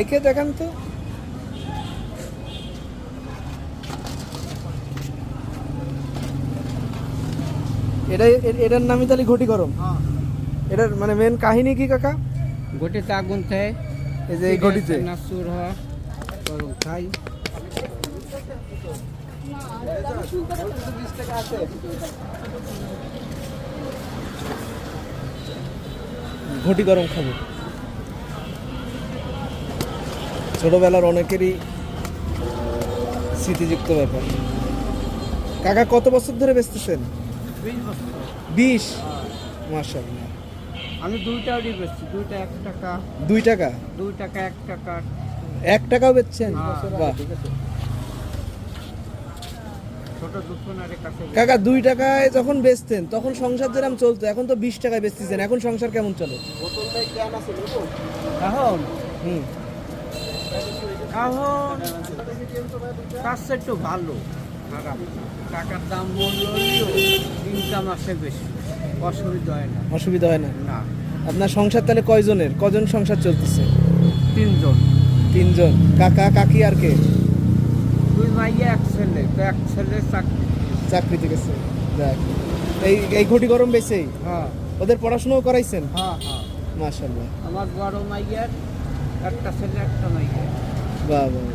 দেখে দেখান তো। এটার নামই তাহলে ঘটি গরম। এটার মানে মেন কাহিনী কি কাকা? ঘটিতে আগুন থাকে, এই যে এই ঘটিতে নাচুর হওয়া গরম খাই। ঘটি গরম খাবো। ছোটবেলার অনেকেরই স্মৃতিযুক্ত ব্যাপার। কাকা কত বছর ধরে বেচতেছেন? 20 বছর। 20? মাশাআল্লাহ। আমি দুইটা বেচছি, দুইটা 1 টাকা। 2 টাকা? 2 টাকা 1 টাকা। 1 টাকাও বেচছেন? বাহ। ছোট দোকানের কাছে কাকা 2 টাকায় যখন বেচতেন তখন সংসার যেরকম চলতো, এখন তো 20 টাকায় বেচতেছেন, এখন সংসার কেমন চলে? এখন হুম। এখন কাজটা একটু ভালো, খারাপ না। টাকার দাম বললেও ইনকাম আসে বেশি, অসুবিধা হয় না। অসুবিধা হয় না? না। আপনার সংসার তাহলে কয়জনের, কজন সংসার চলতেছে? 3 জন। 3 জন। কাকা কাকি আর কে? 2 মাইয়া 1 ছেলে, তো 1 ছেলে চাকরিতে গেছে। যাক, এই ঘটি গরম বেচেই হ্যাঁ ওদের পড়াশোনাও করাইছেন? হ্যাঁ হ্যাঁ। মাশাআল্লাহ। আমার বড় মাইয়ার একটা ছেলে, একটা মাইয়া। বাহ বাহ।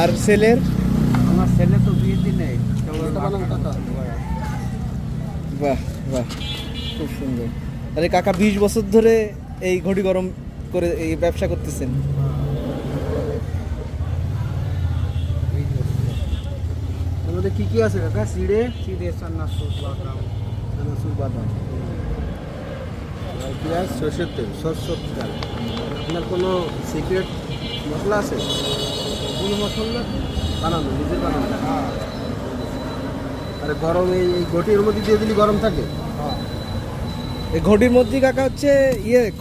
আর ছেলের? আমার ছেলে তো বিয়ে দিনে। বাহ বাহ, খুব সুন্দর। তাহলে কাকা 20 বছর ধরে এই ঘটি গরম করে এই ব্যবসা করতেছেন। আমাদের কি কি আছে কাকা? চিড়ে চানাচুর বাদাম, পেঁয়াজ, সরষের তেল, সরষের তেল। আপনার কোনো সিক্রেট মশলা আছে? গুঁড়ো মশলা বানানো, নিজের বানানো? হ্যাঁ আর গরম এই ঘটির মধ্যে দিয়ে দিলে গরম থাকে? হ্যাঁ এই ঘটির মধ্যে কাকা হচ্ছে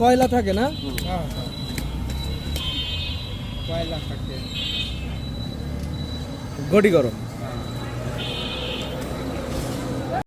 কয়লা থাকে না? হ্যাঁ হ্যাঁ, কয়লা থাকে। ঘটি গরম।